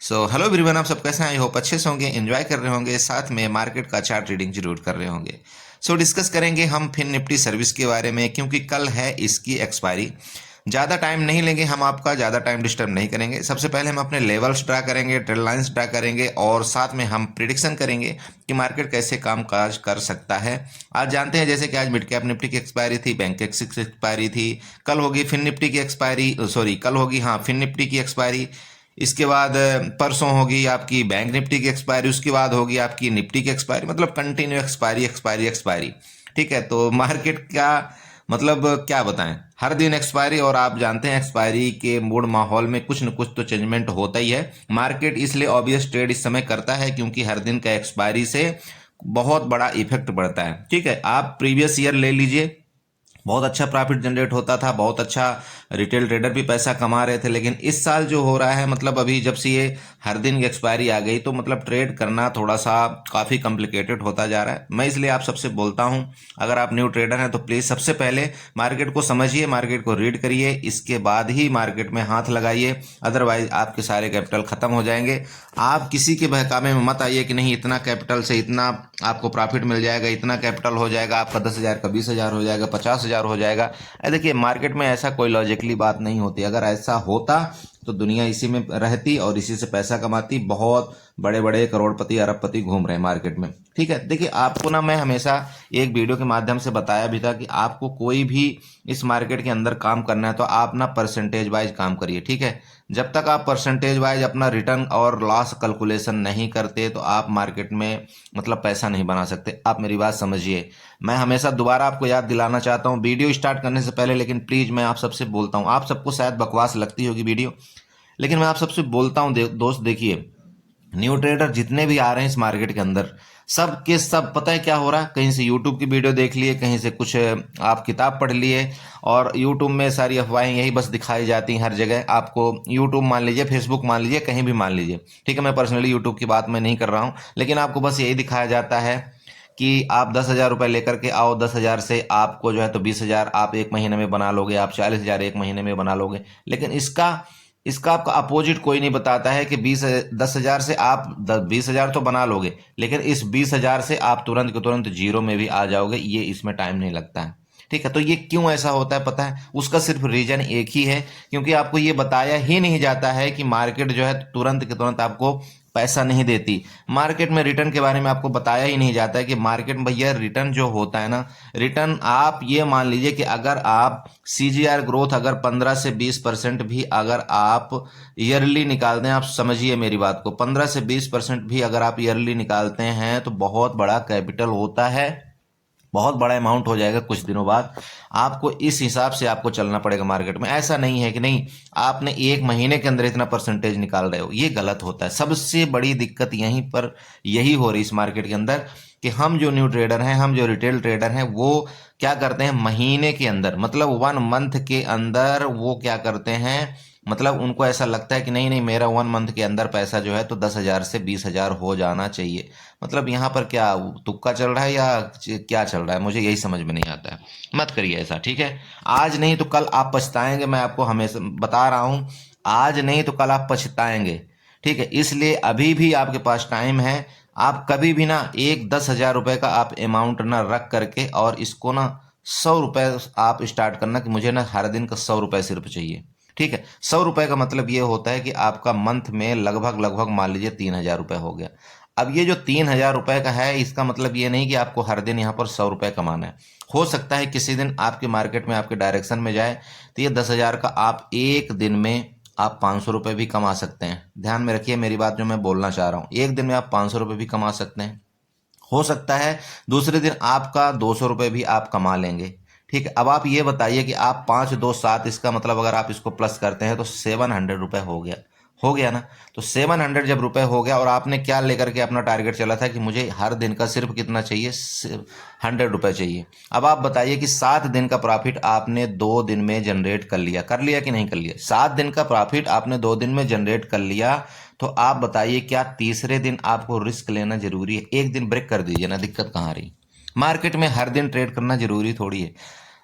Hello everyone, आप सब कैसे हैं? आई होप अच्छे से होंगे, एंजॉय कर रहे होंगे, साथ में मार्केट का चार्ट रीडिंग जरूर कर रहे होंगे। डिस्कस करेंगे हम फिन निफ्टी सर्विस के बारे में, क्योंकि कल है इसकी एक्सपायरी। ज़्यादा टाइम नहीं लेंगे हम, आपका ज़्यादा टाइम डिस्टर्ब नहीं करेंगे। सबसे पहले हम अपने लेवल्स ड्रा करेंगे, ट्रेड लाइन्स ड्रा करेंगे और साथ में हम प्रिडिक्शन करेंगे कि मार्केट कैसे काम काज कर सकता है। आज जानते हैं जैसे कि आज मिड कैप निफ्टी की एक्सपायरी थी, बैंक एक्सिस की एक्सपायरी थी, कल होगी फिन निफ्टी की एक्सपायरी, सॉरी कल होगी फिन निफ्टी की एक्सपायरी। इसके बाद परसों होगी आपकी बैंक निफ्टी की एक्सपायरी, उसके बाद होगी आपकी निफ्टी की एक्सपायरी। मतलब कंटिन्यू एक्सपायरी एक्सपायरी एक्सपायरी। ठीक है, तो मार्केट का मतलब क्या बताएं, हर दिन एक्सपायरी। और आप जानते हैं एक्सपायरी के मूड माहौल में कुछ न कुछ तो चेंजमेंट होता ही है। मार्केट इसलिए ऑब्वियस ट्रेड इस समय करता है क्योंकि हर दिन का एक्सपायरी से बहुत बड़ा इफेक्ट पड़ता है। ठीक है, आप प्रीवियस ईयर ले लीजिए, बहुत अच्छा प्रॉफिट जनरेट होता था, बहुत अच्छा रिटेल ट्रेडर भी पैसा कमा रहे थे। लेकिन इस साल जो हो रहा है, मतलब अभी जब से ये हर दिन की एक्सपायरी आ गई, तो मतलब ट्रेड करना थोड़ा सा काफ़ी कॉम्प्लिकेटेड होता जा रहा है। मैं इसलिए आप सबसे बोलता हूं, अगर आप न्यू ट्रेडर हैं तो प्लीज़ सबसे पहले मार्केट को समझिए, मार्केट को रीड करिए, इसके बाद ही मार्केट में हाथ लगाइए। अदरवाइज आपके सारे कैपिटल खत्म हो जाएंगे। आप किसी के बहकावे में मत आइए कि नहीं इतना कैपिटल से इतना आपको प्रॉफिट मिल जाएगा, इतना कैपिटल हो जाएगा आपका 10,000 का 20,000 हो जाएगा, 50,000 हो जाएगा। देखिए, मार्केट में ऐसा कोई लॉजिकली बात नहीं होती। अगर ऐसा होता तो दुनिया इसी में रहती और इसी से पैसा कमाती। बहुत बड़े बड़े करोड़पति अरबपति घूम रहे हैं मार्केट में। ठीक है, देखिए आपको ना मैं हमेशा एक वीडियो के माध्यम से बताया भी था कि आपको कोई भी इस मार्केट के अंदर काम करना है तो आप ना परसेंटेज वाइज काम करिए। ठीक है, जब तक आप परसेंटेज वाइज अपना रिटर्न और लॉस कैलकुलेशन नहीं करते तो आप मार्केट में मतलब पैसा नहीं बना सकते। आप मेरी बात समझिए। मैं हमेशा दोबारा आपको याद दिलाना चाहता हूँ वीडियो स्टार्ट करने से पहले, लेकिन प्लीज मैं आप सबसे बोलता हूँ, आप सबको शायद बकवास लगती होगी वीडियो, लेकिन मैं आप सबसे बोलता हूँ दोस्त, देखिए न्यू ट्रेडर जितने भी आ रहे हैं इस मार्केट के अंदर, सब के सब पता है क्या हो रहा है। कहीं से यूट्यूब की वीडियो देख लिए, कहीं से कुछ आप किताब पढ़ लिए, और यूट्यूब में सारी अफवाहें यही बस दिखाई जाती हैं हर जगह आपको। यूट्यूब मान लीजिए, फेसबुक मान लीजिए, कहीं भी मान लीजिए। ठीक है, मैं पर्सनली यूट्यूब की बात मैं नहीं कर रहा हूँ, लेकिन आपको बस यही दिखाया जाता है कि आप 10,000 रुपये लेकर के आओ, 10,000 से आपको जो है तो 20,000 आप एक महीने में बना लोगे, आप 40,000 एक महीने में बना लोगे। लेकिन इसका इसका आपका अपोजिट कोई नहीं बताता है कि 10,000 से आप 20,000 तो बना लोगे, लेकिन इस 20,000 से आप तुरंत के तुरंत जीरो में भी आ जाओगे। ये इसमें टाइम नहीं लगता है। ठीक है, तो ये क्यों ऐसा होता है पता है? उसका सिर्फ रीजन एक ही है, क्योंकि आपको ये बताया ही नहीं जाता है कि मार्केट जो है तुरंत के तुरंत आपको पैसा नहीं देती। मार्केट में रिटर्न के बारे में आपको बताया ही नहीं जाता है कि मार्केट में भैया रिटर्न जो होता है ना, रिटर्न आप ये मान लीजिए कि अगर आप सीजीआर ग्रोथ अगर 15 से 20% भी अगर आप ईयरली निकालते हैं, आप समझिए मेरी बात को, 15 से 20% भी अगर आप ईयरली निकालते हैं तो बहुत बड़ा कैपिटल होता है, बहुत बड़ा अमाउंट हो जाएगा कुछ दिनों बाद। आपको इस हिसाब से आपको चलना पड़ेगा मार्केट में। ऐसा नहीं है कि नहीं आपने एक महीने के अंदर इतना परसेंटेज निकाल रहे हो, ये गलत होता है। सबसे बड़ी दिक्कत यहीं पर यही हो रही इस मार्केट के अंदर कि हम जो न्यू ट्रेडर हैं, हम जो रिटेल ट्रेडर हैं, वो क्या करते हैं महीने के अंदर, मतलब 1 मंथ के अंदर वो क्या करते हैं, मतलब उनको ऐसा लगता है कि नहीं नहीं मेरा 1 मंथ के अंदर पैसा जो है तो 10,000 से 20,000 हो जाना चाहिए। मतलब यहाँ पर क्या तुक्का चल रहा है या क्या चल रहा है, मुझे यही समझ में नहीं आता है। मत करिए ऐसा, ठीक है? आज नहीं तो कल आप पछताएंगे, मैं आपको हमेशा बता रहा हूँ। आज नहीं तो कल आप पछताएंगे। ठीक है, इसलिए अभी भी आपके पास टाइम है। आप कभी भी ना एक 10,000 रुपए का आप अमाउंट ना रख करके और इसको ना 100 रुपए आप स्टार्ट करना कि मुझे ना हर दिन का 100 रुपए सिर्फ चाहिए। ठीक है, 100 रुपए का मतलब ये होता है कि आपका मंथ में लगभग लगभग मान लीजिए 3,000 रुपए हो गया। अब ये जो 3,000 रुपए का है, इसका मतलब ये नहीं कि आपको हर दिन यहाँ पर 100 रुपए कमाना है। हो सकता है किसी दिन आपके मार्केट में आपके डायरेक्शन में जाए तो ये 10,000 का आप एक दिन में आप 500 रुपये भी कमा सकते हैं। ध्यान में रखिए मेरी बात जो मैं बोलना चाह रहा हूँ, एक दिन में आप 500 रुपये भी कमा सकते हैं। हो सकता है दूसरे दिन आपका 200 रुपये भी आप कमा लेंगे। ठीक है, अब आप ये बताइए कि आप 5 2 7, इसका मतलब अगर आप इसको प्लस करते हैं तो 700 रुपये हो गया ना। तो 700 जब रुपए हो गया, और आपने क्या लेकर के अपना टारगेट चला था कि मुझे हर दिन का सिर्फ कितना चाहिए, 100 रुपये चाहिए। अब आप बताइए कि 7 दिन का प्रॉफिट आपने 2 दिन में जनरेट कर लिया कि नहीं कर लिया? 7 दिन का प्रॉफिट आपने 2 दिन में जनरेट कर लिया, तो आप बताइए क्या तीसरे दिन आपको रिस्क लेना जरूरी है? एक दिन ब्रेक कर दीजिए ना, दिक्कत कहाँ रही? मार्केट में हर दिन ट्रेड करना जरूरी थोड़ी है।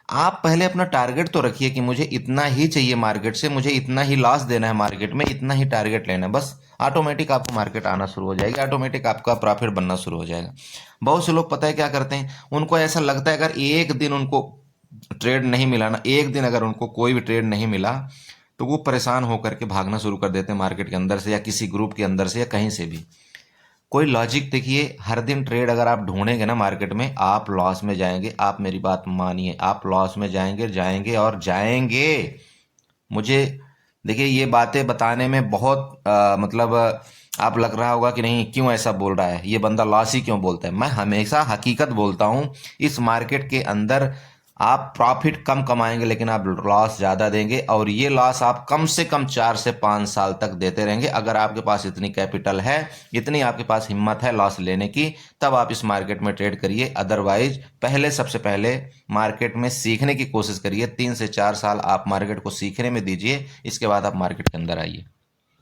आप पहले अपना टारगेट तो रखिए कि मुझे इतना ही चाहिए मार्केट से, मुझे इतना ही लॉस देना है मार्केट में, इतना ही टारगेट लेना है, बस ऑटोमेटिक आपको मार्केट आना शुरू हो जाएगी, ऑटोमेटिक आपका प्रॉफिट बनना शुरू हो जाएगा। बहुत से लोग पता है क्या करते हैं, उनको ऐसा लगता है अगर एक दिन उनको ट्रेड नहीं मिला ना, एक दिन अगर उनको कोई भी ट्रेड नहीं मिला तो वो परेशान होकर के भागना शुरू कर देते हैं मार्केट के अंदर से या किसी ग्रुप के अंदर से या कहीं से भी। कोई लॉजिक देखिए, हर दिन ट्रेड अगर आप ढूंढेंगे ना मार्केट में, आप लॉस में जाएंगे। आप मेरी बात मानिए, आप लॉस में जाएंगे जाएंगे और जाएंगे। मुझे देखिए ये बातें बताने में बहुत मतलब आप लग रहा होगा कि नहीं क्यों ऐसा बोल रहा है, ये बंदा लॉस ही क्यों बोलता है। मैं हमेशा हकीकत बोलता हूँ। इस मार्केट के अंदर आप प्रॉफिट कम कमाएंगे लेकिन आप लॉस ज़्यादा देंगे, और ये लॉस आप कम से कम 4 से 5 साल तक देते रहेंगे। अगर आपके पास इतनी कैपिटल है, इतनी आपके पास हिम्मत है लॉस लेने की, तब आप इस मार्केट में ट्रेड करिए। अदरवाइज पहले सबसे पहले मार्केट में सीखने की कोशिश करिए। 3 से 4 साल आप मार्केट को सीखने में दीजिए, इसके बाद आप मार्केट के अंदर आइए।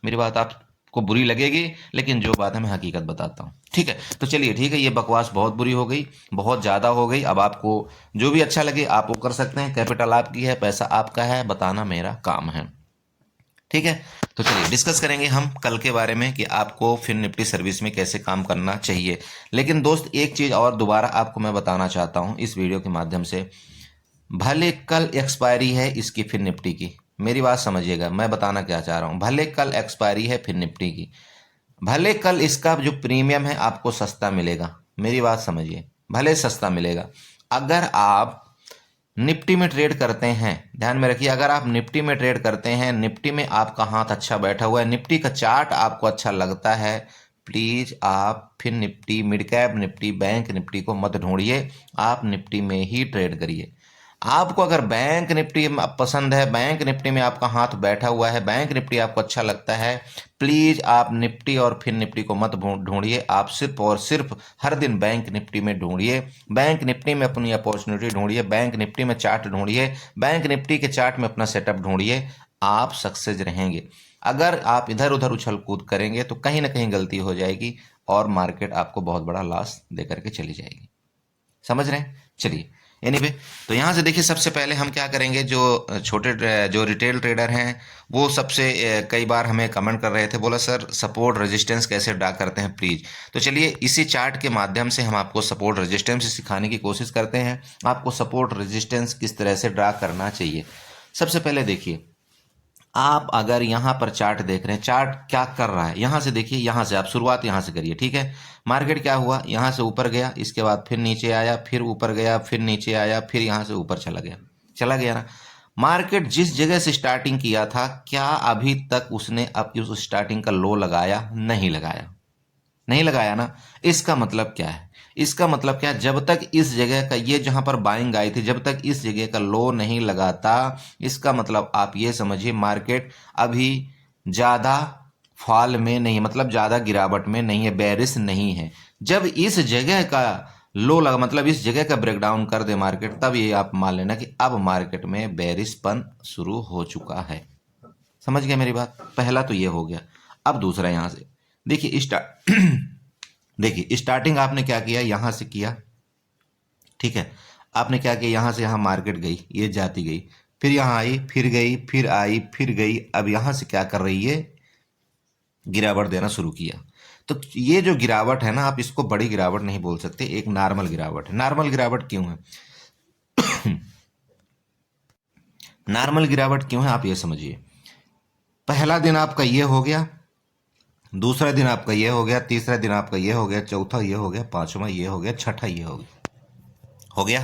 मेरी बात आपको बुरी लगेगी लेकिन जो बात है मैं हकीकत बताता हूँ, ठीक है। तो चलिए ठीक है, ये बकवास बहुत बुरी हो गई, बहुत ज़्यादा हो गई। अब आपको जो भी अच्छा लगे आप वो कर सकते हैं। कैपिटल आपकी है, पैसा आपका है, बताना मेरा काम है, ठीक है। तो चलिए डिस्कस करेंगे हम कल के बारे में कि आपको फिन निफ्टी सर्विस में कैसे काम करना चाहिए। लेकिन दोस्त एक चीज़ और दोबारा आपको मैं बताना चाहता हूँ इस वीडियो के माध्यम से। भले कल एक्सपायरी है इसकी फिन निफ्टी की, मेरी बात समझिएगा, मैं बताना क्या चाह रहा हूँ। भले कल एक्सपायरी है फिन निफ्टी की, भले कल इसका जो प्रीमियम है आपको सस्ता मिलेगा, मेरी बात समझिए, भले सस्ता मिलेगा। अगर आप निफ्टी में ट्रेड करते हैं, ध्यान में रखिए, अगर आप निफ्टी में ट्रेड करते हैं, निफ्टी में आपका हाथ अच्छा बैठा हुआ है, निफ्टी का चार्ट आपको अच्छा लगता है, प्लीज आप फिर Nifty, mid cap Nifty, bank Nifty को मत ढूंढिए, आप निफ्टी में ही ट्रेड करिए। आपको अगर बैंक निफ्टी पसंद है, बैंक निफ्टी में आपका हाथ बैठा हुआ है, बैंक निफ्टी आपको अच्छा लगता है, प्लीज आप निफ्टी और फिर निफ्टी को मत ढूंढिए। आप सिर्फ और सिर्फ हर दिन बैंक निफ्टी में ढूंढिए, बैंक निफ्टी में अपनी अपॉर्चुनिटी ढूंढिए, बैंक निफ्टी में चार्ट ढूंढिए, बैंक निफ्टी के चार्ट में अपना सेटअप ढूंढिए, आप सक्सेस रहेंगे। अगर आप इधर उधर उछल कूद करेंगे तो कहीं ना कहीं गलती हो जाएगी और मार्केट आपको बहुत बड़ा लॉस दे करके चली जाएगी। समझ रहे हैं? चलिए एनीवे, तो यहाँ से देखिए, सबसे पहले हम क्या करेंगे, जो रिटेल ट्रेडर हैं वो सबसे कई बार हमें कमेंट कर रहे थे, बोला सर सपोर्ट रेजिस्टेंस कैसे ड्रा करते हैं प्लीज। तो चलिए इसी चार्ट के माध्यम से हम आपको सपोर्ट रेजिस्टेंस सिखाने की कोशिश करते हैं, आपको सपोर्ट रेजिस्टेंस किस तरह से ड्रा करना चाहिए। सबसे पहले देखिए, आप अगर यहाँ पर चार्ट देख रहे हैं, चार्ट क्या कर रहा है, यहाँ से देखिए, यहाँ से आप शुरुआत यहाँ से करिए, ठीक है। मार्केट क्या हुआ, यहाँ से ऊपर गया, इसके बाद फिर नीचे आया, फिर ऊपर गया, फिर नीचे आया, फिर यहाँ से ऊपर चला गया ना। मार्केट जिस जगह से स्टार्टिंग किया था, क्या अभी तक उसने अब उस स्टार्टिंग का लो लगाया? नहीं लगाया, नहीं लगाया ना। इसका मतलब क्या है, इसका मतलब क्या है, जब तक इस जगह का, ये जहां पर बाइंग आई थी, जब तक इस जगह का लो नहीं लगाता, इसका मतलब आप ये समझिए मार्केट अभी ज्यादा फॉल में नहीं, मतलब ज्यादा गिरावट में नहीं है, बेरिश नहीं है। जब इस जगह का लो लगा, मतलब इस जगह का ब्रेकडाउन कर दे मार्केट, तब ये आप मान लेना कि अब मार्केट में बेरिशपन शुरू हो चुका है। समझ गए मेरी बात? पहला तो ये हो गया। अब दूसरा, यहां से देखिए देखिए स्टार्टिंग आपने क्या किया, यहां से किया, ठीक है। आपने क्या किया, यहां से यहां मार्केट गई, ये जाती गई, फिर यहां आई, फिर गई, फिर आई, फिर गई, अब यहां से क्या कर रही है, गिरावट देना शुरू किया। तो ये जो गिरावट है ना, आप इसको बड़ी गिरावट नहीं बोल सकते, एक नॉर्मल गिरावट है। नॉर्मल गिरावट क्यों है? नॉर्मल गिरावट क्यों है, आप ये समझिए। पहला दिन आपका ये हो गया, दूसरा दिन आपका ये हो गया, तीसरा दिन आपका ये हो गया, चौथा ये हो गया, पांचवा ये हो गया, छठा ये हो गया।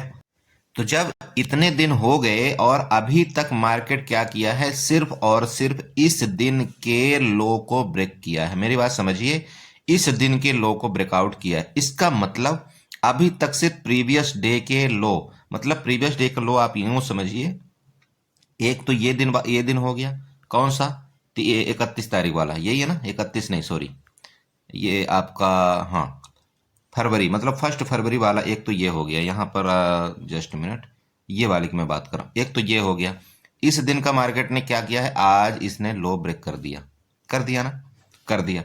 तो जब इतने दिन हो गए और अभी तक मार्केट क्या किया है, सिर्फ और सिर्फ इस दिन के लो को ब्रेक किया है। मेरी बात समझिए, इस दिन के लो को ब्रेकआउट किया है। इसका मतलब अभी तक सिर्फ प्रीवियस डे के लो, मतलब प्रीवियस डे का लो आप यूं समझिए, एक तो ये दिन हो गया, कौन सा, 31 तारीख वाला, यही है ना, 31 नहीं सॉरी, ये आपका, हाँ फरवरी, मतलब 1 फरवरी वाला, एक तो ये हो गया यहाँ पर, जस्ट मिनट, ये वाली की मैं बात कर रहा हूँ। एक तो ये हो गया, इस दिन का मार्केट ने क्या किया है, आज इसने लो ब्रेक कर दिया, कर दिया ना, कर दिया।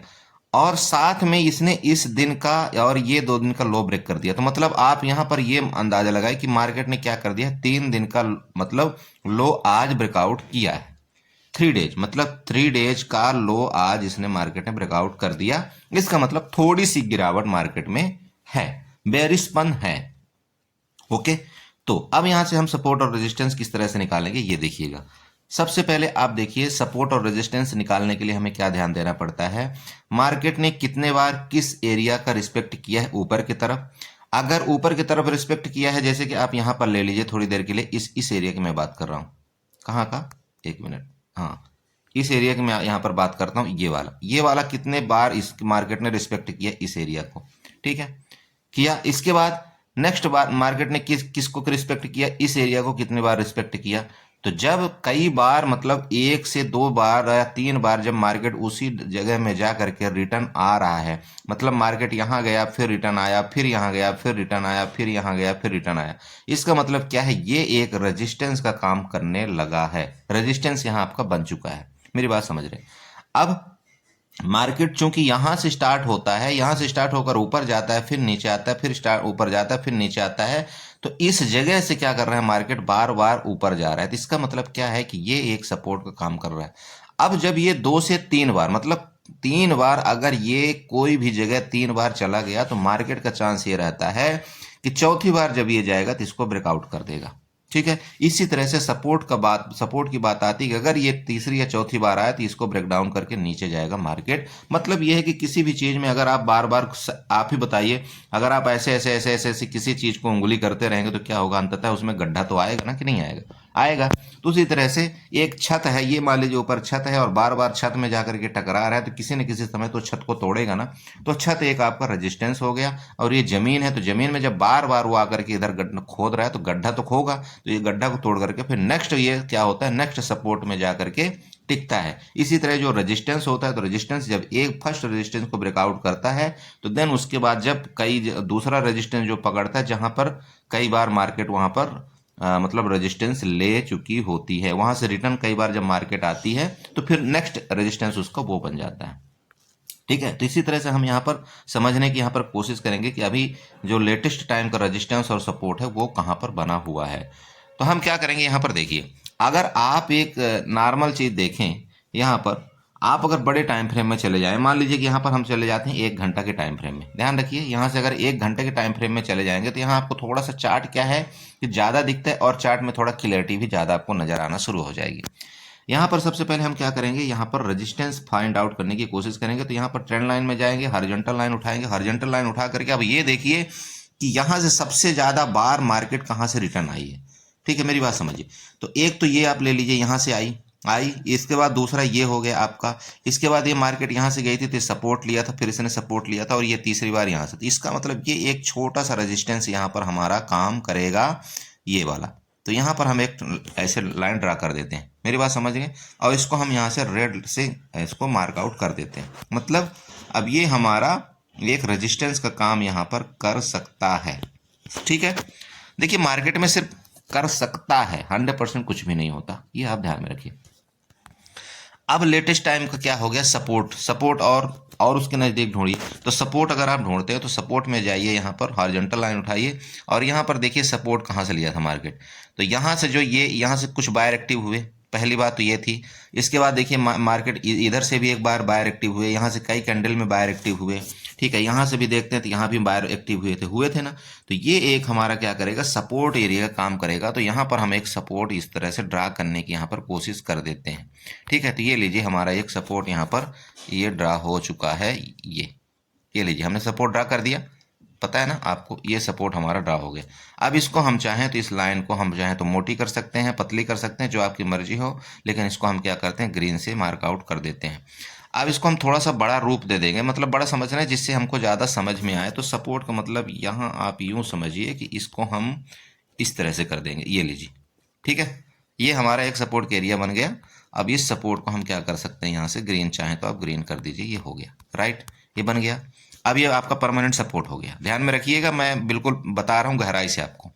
और साथ में इसने इस दिन का और ये 2 दिन का लो ब्रेक कर दिया। तो मतलब आप यहां पर ये अंदाजा लगाए कि मार्केट ने क्या कर दिया, 3 दिन का मतलब लो आज ब्रेकआउट किया है। 3 डेज मतलब 3 डेज का लो आज इसने मार्केट ने ब्रेकआउट कर दिया। इसका मतलब थोड़ी सी गिरावट मार्केट में है, बेरिशपन है। ओके, तो अब यहां से हम सपोर्ट और रेजिस्टेंस किस तरह से निकालेंगे ये देखिएगा। सबसे पहले आप देखिए सपोर्ट और रेजिस्टेंस निकालने के लिए हमें क्या ध्यान देना पड़ता है, मार्केट ने कितने बार किस एरिया का रिस्पेक्ट किया है ऊपर की तरफ। अगर ऊपर की तरफ रिस्पेक्ट किया है, जैसे कि आप यहां पर ले लीजिए थोड़ी देर के लिए, इस एरिया की मैं बात कर रहा हूं। कहाँ का, एक मिनट, हाँ इस एरिया की मैं यहां पर बात करता हूं। ये वाला कितने बार इस मार्केट ने रिस्पेक्ट किया इस एरिया को, ठीक है, किया। इसके बाद नेक्स्ट बार मार्केट ने किसको रिस्पेक्ट किया, इस एरिया को कितने बार रिस्पेक्ट किया। तो जब कई बार मतलब 1 से 2 बार या 3 बार जब मार्केट उसी जगह में जा करके रिटर्न आ रहा है, मतलब मार्केट यहां गया फिर रिटर्न आया, फिर यहां गया फिर रिटर्न आया, फिर यहां गया फिर रिटर्न आया, इसका मतलब क्या है, ये एक रेजिस्टेंस का काम करने लगा है। रेजिस्टेंस यहां आपका बन चुका है, मेरी बात समझ रहे। अब मार्केट चूंकि यहां से स्टार्ट होता है, यहां से स्टार्ट होकर ऊपर जाता है, फिर नीचे आता है, फिर स्टार्ट ऊपर जाता है, फिर नीचे आता है, तो इस जगह से क्या कर रहा है मार्केट, बार बार ऊपर जा रहा है। तो इसका मतलब क्या है कि ये एक सपोर्ट का काम कर रहा है। अब जब ये 2 से 3 बार मतलब 3 बार अगर ये कोई भी जगह 3 बार चला गया, तो मार्केट का चांस ये रहता है कि चौथी बार जब ये जाएगा तो इसको ब्रेकआउट कर देगा, ठीक है। इसी तरह से सपोर्ट की बात आती है कि अगर ये तीसरी या चौथी बार आया तो इसको ब्रेक डाउन करके नीचे जाएगा मार्केट। मतलब ये है कि किसी भी चीज में अगर आप बार बार, आप ही बताइए, अगर आप ऐसे ऐसे ऐसे ऐसे ऐसे किसी चीज को उंगली करते रहेंगे तो क्या होगा, अंततः उसमें गड्ढा तो आएगा ना, कि नहीं आएगा, आएगा। तो उसी तरह से एक छत है, ये मान लीजिए ऊपर छत है और बार बार छत में जाकर के टकरा रहा है, तो किसी न किसी समय तो छत को तोड़ेगा ना। तो छत एक आपका रेजिस्टेंस हो गया, और ये जमीन है, तो जमीन में जब बार बार वो आकर के इधर खोद रहा है तो गड्ढा तो खोगा, तो ये गड्ढा को तोड़ करके फिर नेक्स्ट ये क्या होता है, नेक्स्ट सपोर्ट में जाकर के टिकता है। इसी तरह जो रेजिस्टेंस होता है, तो रेजिस्टेंस जब एक फर्स्ट रेजिस्टेंस को ब्रेकआउट करता है, तो देन उसके बाद जब कई दूसरा रेजिस्टेंस जो पकड़ता है, जहां पर कई बार मार्केट वहां पर मतलब रेजिस्टेंस ले चुकी होती है, वहां से रिटर्न कई बार जब मार्केट आती है, तो फिर नेक्स्ट रेजिस्टेंस उसका वो बन जाता है, ठीक है। तो इसी तरह से हम यहाँ पर समझने की यहाँ पर कोशिश करेंगे कि अभी जो लेटेस्ट टाइम का रेजिस्टेंस और सपोर्ट है वो कहाँ पर बना हुआ है। तो हम क्या करेंगे, यहाँ पर देखिए, अगर आप एक नॉर्मल चीज देखें, यहाँ पर आप अगर बड़े टाइम फ्रेम में चले जाएं, मान लीजिए कि यहाँ पर हम चले जाते हैं 1 घंटा के टाइम फ्रेम में, ध्यान रखिए, यहाँ से अगर 1 घंटे के टाइम फ्रेम में चले जाएंगे तो यहाँ आपको थोड़ा सा चार्ट क्या है कि ज्यादा दिखता है, और चार्ट में थोड़ा क्लियरिटी भी ज्यादा आपको नजर आना शुरू हो जाएगी। यहाँ पर सबसे पहले हम क्या करेंगे, यहाँ पर रेजिस्टेंस फाइंड आउट करने की कोशिश करेंगे। तो यहाँ पर ट्रेंड लाइन में जाएंगे, हॉरिजॉन्टल लाइन उठाएंगे, हॉरिजॉन्टल लाइन उठा करके अब ये देखिए कि यहाँ से सबसे ज्यादा बार मार्केट कहाँ से रिटर्न आई है, ठीक है, मेरी बात समझिए। तो एक तो ये आप ले लीजिए, यहाँ से आई आई, इसके बाद दूसरा ये हो गया आपका, इसके बाद ये मार्केट यहाँ से गई थी तो सपोर्ट लिया था, फिर इसने सपोर्ट लिया था, और ये तीसरी बार यहाँ से। तो इसका मतलब ये एक छोटा सा रेजिस्टेंस यहाँ पर हमारा काम करेगा, ये वाला। तो यहाँ पर हम एक ऐसे लाइन ड्रा कर देते हैं, मेरी बात समझ गए, और इसको हम यहाँ से रेड से इसको मार्क आउट कर देते हैं। मतलब अब ये हमारा एक रेजिस्टेंस का काम यहाँ पर कर सकता है, ठीक है। देखिए मार्केट में सिर्फ कर सकता है, 100% कुछ भी नहीं होता, ये आप ध्यान में रखिए। अब लेटेस्ट टाइम का क्या हो गया, सपोर्ट और उसके नज़दीक ढूंढिए। तो सपोर्ट अगर आप ढूंढते हो तो सपोर्ट में जाइए, यहाँ पर हॉरिजॉन्टल लाइन उठाइए, और यहाँ पर देखिए सपोर्ट कहाँ से लिया था मार्केट। तो यहाँ से जो ये यहाँ से कुछ बायर एक्टिव हुए, पहली बात तो ये थी। इसके बाद देखिए मार्केट इधर से भी एक बार बायर एक्टिव हुए, यहाँ से कई कैंडल में बायर एक्टिव हुए, ठीक है। यहाँ से भी देखते हैं तो यहाँ भी बायर एक्टिव हुए थे ना। तो ये एक हमारा क्या करेगा, सपोर्ट एरिया का काम करेगा। तो यहाँ पर हम एक सपोर्ट इस तरह से ड्रा करने की यहाँ पर कोशिश कर देते हैं, ठीक है। तो ये लीजिए हमारा एक सपोर्ट यहाँ पर ये ड्रा हो चुका है, ये लीजिए हमने सपोर्ट ड्रा कर दिया, पता है ना आपको, ये सपोर्ट हमारा ड्रा हो गया। अब इसको हम चाहें तो इस लाइन को हम चाहें तो मोटी कर सकते हैं, पतली कर सकते हैं, जो आपकी मर्जी हो, लेकिन इसको हम क्या करते हैं, ग्रीन से मार्क आउट कर देते हैं। अब इसको हम थोड़ा सा बड़ा रूप दे देंगे, मतलब बड़ा समझ रहे हैं, जिससे हमको ज़्यादा समझ में आए। तो सपोर्ट का मतलब यहाँ आप यूँ समझिए कि इसको हम इस तरह से कर देंगे, ये लीजिए, ठीक है। ये हमारा एक सपोर्ट का एरिया बन गया। अब इस सपोर्ट को हम क्या कर सकते हैं, यहाँ से ग्रीन चाहें तो आप ग्रीन कर दीजिए, ये हो गया, राइट, ये बन गया। अब ये आपका परमानेंट सपोर्ट हो गया, ध्यान में रखिएगा, मैं बिल्कुल बता रहा हूँ गहराई से आपको।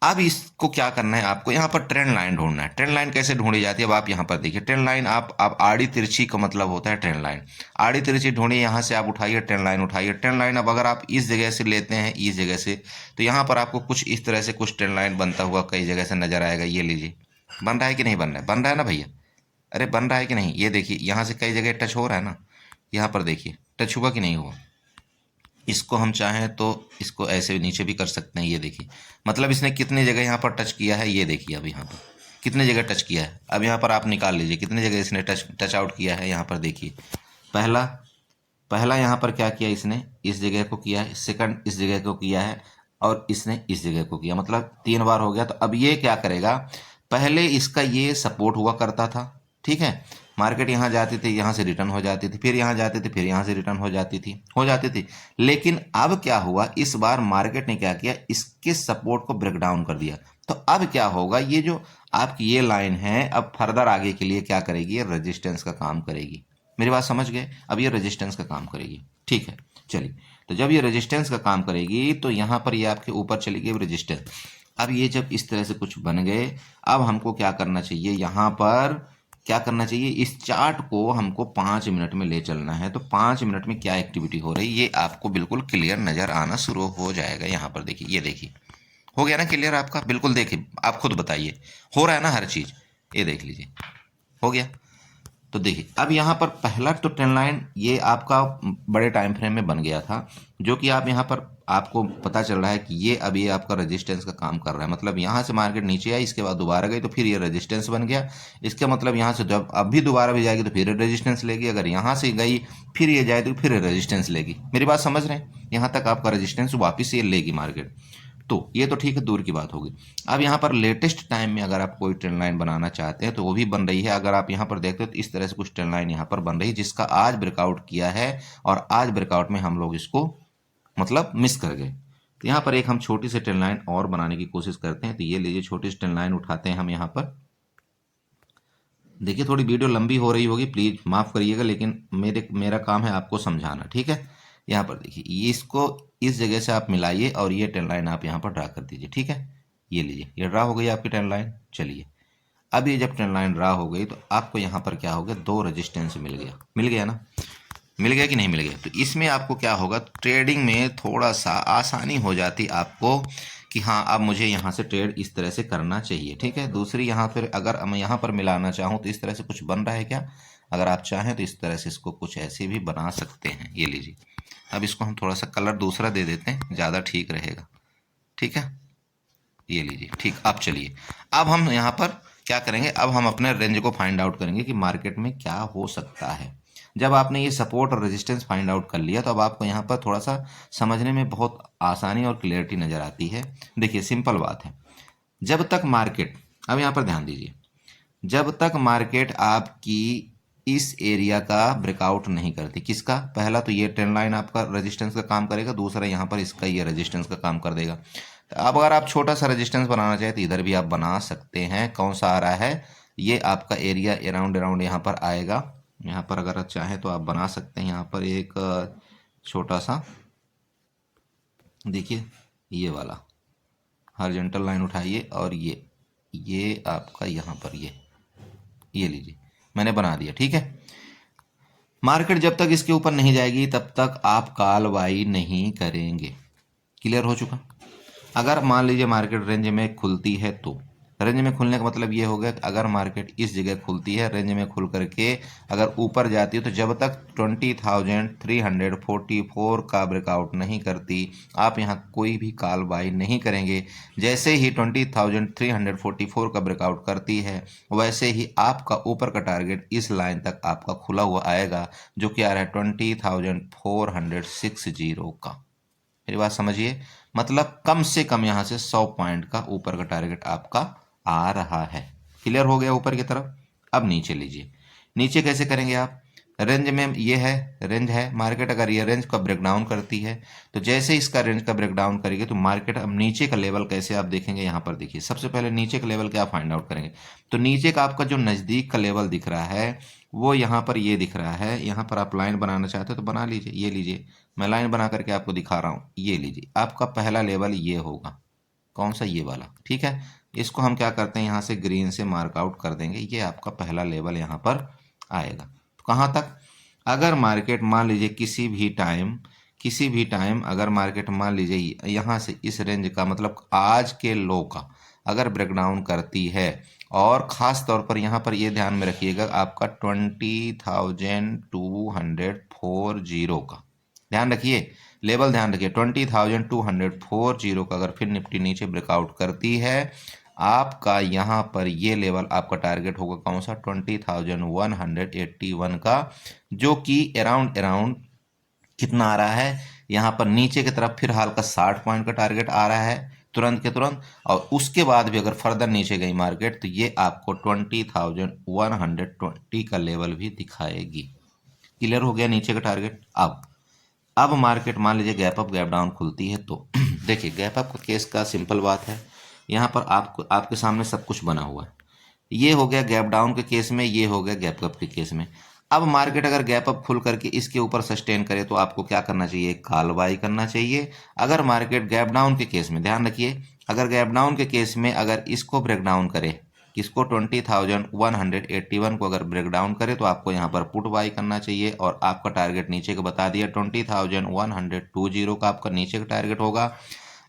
अब इसको क्या करना है, आपको यहाँ पर ट्रेंड लाइन ढूंढना है। ट्रेंड लाइन कैसे ढूंढी जाती है, अब आप यहाँ पर देखिए ट्रेंड लाइन, आप आड़ी तिरछी का मतलब होता है ट्रेंड लाइन। आड़ी तिरछी ढूंढिए, यहाँ से आप उठाइए ट्रेंड लाइन, उठाइए ट्रेंड लाइन। अब अगर आप इस जगह से लेते हैं, इस जगह से, तो यहाँ पर आपको कुछ इस तरह से कुछ ट्रेंड लाइन बनता हुआ कई जगह से नजर आएगा। ये लीजिए, बन रहा है कि नहीं बन रहा है, बन रहा है ना भैया, अरे बन रहा है कि नहीं, ये देखिए यहाँ से कई जगह टच हो रहा है ना, यहाँ पर देखिए टच हुआ कि नहीं हुआ। इसको हम चाहें तो इसको ऐसे नीचे भी कर सकते हैं, ये देखिए, मतलब इसने कितनी जगह यहाँ पर टच किया है, ये देखिए अब यहाँ पर कितने जगह टच किया है। अब यहाँ पर आप निकाल लीजिए कितनी जगह इसने टच आउट किया है। यहाँ पर देखिए, पहला पहला यहाँ पर क्या किया इसने, इस जगह को किया है, सेकंड इस जगह को किया है, और इसने इस जगह को किया, मतलब 3 बार हो गया। तो अब ये क्या करेगा, पहले इसका ये सपोर्ट हुआ करता था, ठीक है, मार्केट यहाँ जाती थी, यहाँ से रिटर्न हो जाती थी, फिर यहाँ जाती थी, फिर यहाँ से रिटर्न हो जाती थी। लेकिन अब क्या हुआ, इस बार मार्केट ने क्या किया, इसके सपोर्ट को ब्रेक डाउन कर दिया। तो अब क्या होगा, ये जो आपकी ये लाइन है, अब फर्दर आगे के लिए क्या करेगी, ये रेजिस्टेंस का काम करेगी। मेरी बात समझ गए, अब ये रेजिस्टेंस का काम करेगी, ठीक है। चलिए, तो जब ये रेजिस्टेंस का काम करेगी तो यहाँ पर ये आपके ऊपर चली गई रेजिस्टेंस। अब ये जब इस तरह से कुछ बन गए, अब हमको क्या करना चाहिए, यहाँ पर क्या करना चाहिए, इस चार्ट को हमको 5 मिनट में ले चलना है। तो 5 मिनट में क्या एक्टिविटी हो रही है, ये आपको बिल्कुल क्लियर नजर आना शुरू हो जाएगा। यहाँ पर देखिए, ये देखिए, हो गया ना क्लियर आपका, बिल्कुल देखिए, आप खुद बताइए, हो रहा है ना हर चीज, ये देख लीजिए, हो गया। तो देखिए, अब यहाँ पर पहला तो ट्रेंड लाइन ये आपका बड़े टाइम फ्रेम में बन गया था, जो कि आप यहाँ पर आपको पता चल रहा है कि ये अब ये आपका रेजिस्टेंस का काम कर रहा है। मतलब यहाँ से मार्केट नीचे आई, इसके बाद दोबारा गई, तो फिर ये रेजिस्टेंस बन गया। इसका मतलब यहाँ से जब अब भी दोबारा भी जाएगी तो फिर रेजिस्टेंस लेगी, अगर यहाँ से गई फिर ये जाए तो फिर रेजिस्टेंस लेगी। मेरी बात समझ रहे हैं, यहाँ तक आपका रेजिस्टेंस वापिस ये लेगी मार्केट। तो ये तो ठीक है, दूर की बात होगी। अब यहाँ पर लेटेस्ट टाइम में अगर आप कोई ट्रेंड लाइन बनाना चाहते हैं तो वो भी बन रही है। अगर आप यहाँ पर देखते हो तो इस तरह से कुछ ट्रेंड लाइन यहाँ पर बन रही है, जिसका आज ब्रेकआउट किया है, और आज ब्रेकआउट में हम लोग इसको मतलब मिस कर गए। तो यहाँ पर एक हम छोटी सी ट्रेंड लाइन और बनाने की कोशिश करते हैं। तो ये लीजिए, छोटी सी ट्रेंड लाइन उठाते हैं हम यहाँ पर। देखिए, थोड़ी वीडियो लंबी हो रही होगी, प्लीज माफ करिएगा, लेकिन मेरा काम है आपको समझाना, ठीक है। यहाँ पर देखिए, ये इसको इस जगह से आप मिलाइए और ये ट्रेंड लाइन आप यहाँ पर ड्रा कर दीजिए, ठीक है। ये लीजिए, ये ड्रा हो गई आपकी ट्रेंड लाइन। चलिए, अब ये जब ट्रेंड लाइन ड्रा हो गई तो आपको यहाँ पर क्या हो गया, 2 रेजिस्टेंस मिल गया ना, मिल गया कि नहीं मिल गया। तो इसमें आपको क्या होगा, ट्रेडिंग में थोड़ा सा आसानी हो जाती आपको कि हाँ, अब मुझे यहाँ से ट्रेड इस तरह से करना चाहिए, ठीक है। दूसरी यहाँ फिर अगर मैं यहाँ पर मिलाना चाहूँ तो इस तरह से कुछ बन रहा है क्या, अगर आप चाहें तो इस तरह से इसको कुछ ऐसे भी बना सकते हैं। ये लीजिए, अब इसको हम थोड़ा सा कलर दूसरा दे देते हैं, ज़्यादा ठीक रहेगा, ठीक है। ये लीजिए, ठीक। अब चलिए, अब हम यहाँ पर क्या करेंगे, अब हम अपने रेंज को फाइंड आउट करेंगे कि मार्केट में क्या हो सकता है। जब आपने ये सपोर्ट और रेजिस्टेंस फाइंड आउट कर लिया तो अब आपको यहाँ पर थोड़ा सा समझने में बहुत आसानी और क्लियरिटी नज़र आती है। देखिए, सिंपल बात है, जब तक मार्केट, अब यहाँ पर ध्यान दीजिए, जब तक मार्केट आपकी इस एरिया का ब्रेकआउट नहीं करती, किसका, पहला तो ये ट्रेंड लाइन आपका रेजिस्टेंस का काम करेगा, दूसरा यहाँ पर इसका ये रेजिस्टेंस का काम कर देगा। तो अब अगर आप छोटा सा रेजिस्टेंस बनाना चाहें तो इधर भी आप बना सकते हैं। कौन सा आ रहा है, ये आपका एरिया अराउंड यहाँ पर आएगा। यहाँ पर अगर आप चाहें तो आप बना सकते हैं, यहाँ पर एक छोटा सा, देखिए, ये वाला हॉरिजॉन्टल लाइन उठाइए और ये आपका यहाँ पर ये लीजिए, मैंने बना दिया, ठीक है। मार्केट जब तक इसके ऊपर नहीं जाएगी तब तक आप कॉल बाई नहीं करेंगे। क्लियर हो चुका। अगर मान लीजिए मार्केट रेंज में खुलती है, तो रेंज में खुलने का मतलब ये हो गया कि अगर मार्केट इस जगह खुलती है, रेंज में खुल करके अगर ऊपर जाती है, तो जब तक 20,344 का ब्रेकआउट नहीं करती, आप यहाँ कोई भी कॉल बाई नहीं करेंगे। जैसे ही 20,344 का ब्रेकआउट करती है, वैसे ही आपका ऊपर का टारगेट इस लाइन तक आपका खुला हुआ आएगा, जो कि आ रहा है 20,460 का। मेरी बात समझिए, मतलब कम से कम यहाँ से 100 पॉइंट का ऊपर का टारगेट आपका आ रहा है। क्लियर हो गया ऊपर की तरफ। अब नीचे लीजिए, नीचे कैसे करेंगे आप, रेंज में ये है, रेंज है, मार्केट अगर ये रेंज का ब्रेकडाउन करती है, तो जैसे इसका रेंज का ब्रेकडाउन करेगी तो मार्केट अब नीचे का लेवल कैसे आप देखेंगे। यहाँ पर देखिए, सबसे पहले नीचे का लेवल क्या फाइंड आउट करेंगे, तो नीचे का आपका जो नज़दीक का लेवल दिख रहा है वो यहाँ पर ये दिख रहा है। यहाँ पर आप लाइन बनाना चाहते हो तो बना लीजिए, ये लीजिए, मैं लाइन बना करके आपको दिखा रहा हूँ। ये लीजिए, आपका पहला लेवल ये होगा, कौन सा, ये वाला, ठीक है। इसको हम क्या करते हैं, यहाँ से ग्रीन से मार्कआउट कर देंगे, ये आपका पहला लेवल यहाँ पर आएगा। तो कहाँ तक, अगर मार्केट मान लीजिए किसी भी टाइम अगर मार्केट मान लीजिए यहाँ से इस रेंज का मतलब आज के लो का अगर ब्रेकडाउन करती है, और ख़ास तौर पर यहाँ पर ये ध्यान में रखिएगा आपका 20,240 का ध्यान रखिए, लेवल ध्यान रखिए, 20,240 का अगर फिर निफ्टी नीचे ब्रेकआउट करती है, आपका यहाँ पर ये लेवल आपका टारगेट होगा कौन सा, 20,181 का, जो कि अराउंड कितना आ रहा है, यहाँ पर नीचे की तरफ फिर हाल का 60 पॉइंट का टारगेट आ रहा है तुरंत के तुरंत। और उसके बाद भी अगर फर्दर नीचे गई मार्केट तो ये आपको 20,120 का लेवल भी दिखाएगी। क्लियर हो गया नीचे का टारगेट। अब मार्केट मान लीजिए गैप अप गैप डाउन खुलती है तो देखिए गैप अप केस का सिंपल बात है, यहाँ पर आपके सामने सब कुछ बना हुआ है। ये हो गया गैप डाउन के केस में, ये हो गया गैप अप के केस में। अब मार्केट अगर गैप अप खुल करके इसके ऊपर सस्टेन करे तो आपको क्या करना चाहिए, कॉल बाई करना चाहिए। अगर मार्केट गैप डाउन के केस में ध्यान रखिए, अगर गैप डाउन के केस में अगर इसको ब्रेक डाउन करे, किसको, 20,181 को अगर ब्रेक डाउन करे तो आपको यहाँ पर पुट बाई करना चाहिए। और आपका टारगेट नीचे का बता दिया, 20,120 का आपका नीचे का टारगेट होगा।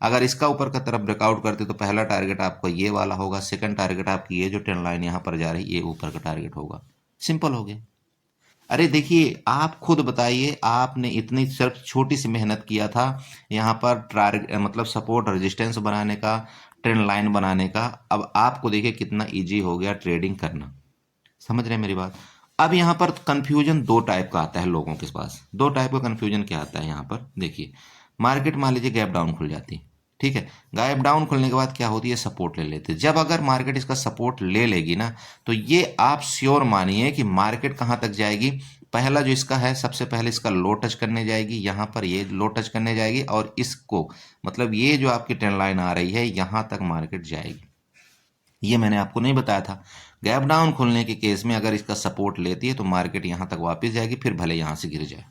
अगर इसका ऊपर का तरफ ब्रेकआउट करते तो पहला टारगेट आपका ये वाला होगा, सेकंड टारगेट आपकी ये जो ट्रेंड लाइन यहाँ पर जा रही है ये ऊपर का टारगेट होगा। सिंपल हो गया। अरे देखिए आप खुद बताइए, आपने इतनी सिर्फ छोटी सी मेहनत किया था यहाँ पर टारगेट मतलब सपोर्ट रेजिस्टेंस बनाने का, ट्रेंड लाइन बनाने का, अब आपको देखिए कितना इजी हो गया ट्रेडिंग करना। समझ रहे हैं मेरी बात। अब यहाँ पर कंफ्यूजन दो टाइप का आता है लोगों के पास। दो टाइप का कंफ्यूजन क्या आता है यहाँ पर, देखिए मार्केट मान लीजिए गैप डाउन खुल जाती, ठीक है, गैप डाउन खुलने के बाद क्या होती है, सपोर्ट ले लेते। जब अगर मार्केट इसका सपोर्ट ले लेगी ना तो ये आप श्योर मानिए कि मार्केट कहाँ तक जाएगी, पहला जो इसका है सबसे पहले इसका लो टच करने जाएगी, यहाँ पर ये लो टच करने जाएगी, और इसको मतलब ये जो आपकी ट्रेंड लाइन आ रही है यहाँ तक मार्केट जाएगी। ये मैंने आपको नहीं बताया था, गैप डाउन खुलने के केस में अगर इसका सपोर्ट लेती है तो मार्केट यहाँ तक वापस जाएगी, फिर भले यहाँ से गिर जाए,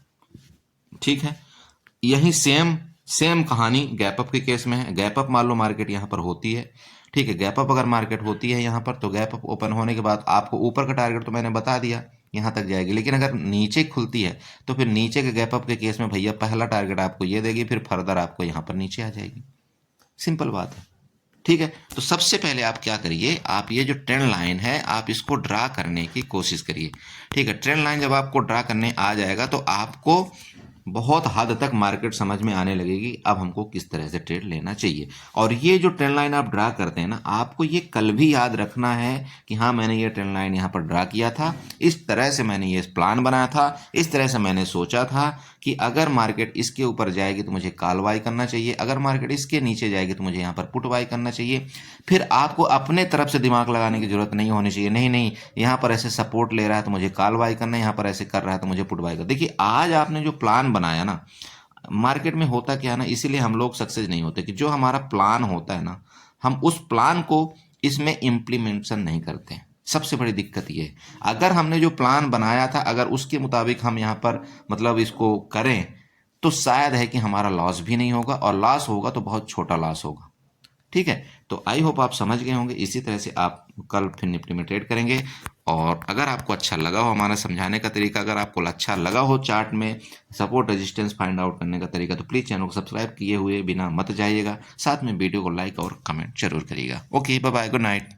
ठीक है। यही सेम कहानी गैप अप के केस में है। गैप अप मान लो मार्केट यहाँ पर होती है, ठीक है, गैप अप अगर मार्केट होती है यहाँ पर तो गैप अप ओपन होने के बाद आपको ऊपर का टारगेट तो मैंने बता दिया यहाँ तक जाएगी, लेकिन अगर नीचे खुलती है तो फिर नीचे के गैप अप के केस में भैया पहला टारगेट आपको ये देगी, फिर फर्दर आपको यहाँ पर नीचे आ जाएगी। सिंपल बात है, ठीक है। तो सबसे पहले आप क्या करिए, आप ये जो ट्रेंड लाइन है आप इसको ड्रा करने की कोशिश करिए, ठीक है। ट्रेंड लाइन जब आपको ड्रा करने आ जाएगा तो आपको बहुत हद तक मार्केट समझ में आने लगेगी अब हमको किस तरह से ट्रेड लेना चाहिए। और ये जो ट्रेंड लाइन आप ड्रा करते हैं ना, आपको ये कल भी याद रखना है कि हाँ मैंने ये ट्रेंड लाइन यहाँ पर ड्रा किया था, इस तरह से मैंने ये प्लान बनाया था, इस तरह से मैंने सोचा था कि अगर मार्केट इसके ऊपर जाएगी तो मुझे कॉल बाई करना चाहिए, अगर मार्केट इसके नीचे जाएगी तो मुझे यहाँ पर पुट बाई करना चाहिए। फिर आपको अपने तरफ से दिमाग लगाने की जरूरत नहीं होनी चाहिए, नहीं यहाँ पर ऐसे सपोर्ट ले रहा है तो मुझे कॉल बाई करना है, यहाँ पर ऐसे कर रहा है तो मुझे पुट बाई करना। देखिए आज आपने जो प्लान बनाया ना, मार्केट में होता क्या है ना, इसीलिए हम लोग सक्सेस नहीं होते कि जो हमारा प्लान होता है ना हम उस प्लान को इसमें इम्प्लीमेंटेशन नहीं करते हैं। सबसे बड़ी दिक्कत ये है, अगर हमने जो प्लान बनाया था अगर उसके मुताबिक हम यहाँ पर मतलब इसको करें तो शायद है कि हमारा लॉस भी नहीं होगा, और लॉस होगा तो बहुत छोटा लॉस होगा, ठीक है। तो आई होप आप समझ गए होंगे। इसी तरह से आप कल फिर निफ्टी में ट्रेड करेंगे। और अगर आपको अच्छा लगा हो हमारा समझाने का तरीका, अगर आपको अच्छा लगा हो चार्ट में सपोर्ट रेजिस्टेंस फाइंड आउट करने का तरीका, तो प्लीज़ चैनल को सब्सक्राइब किए हुए बिना मत जाइएगा, साथ में वीडियो को लाइक और कमेंट जरूर करिएगा। Okay bye bye, good night.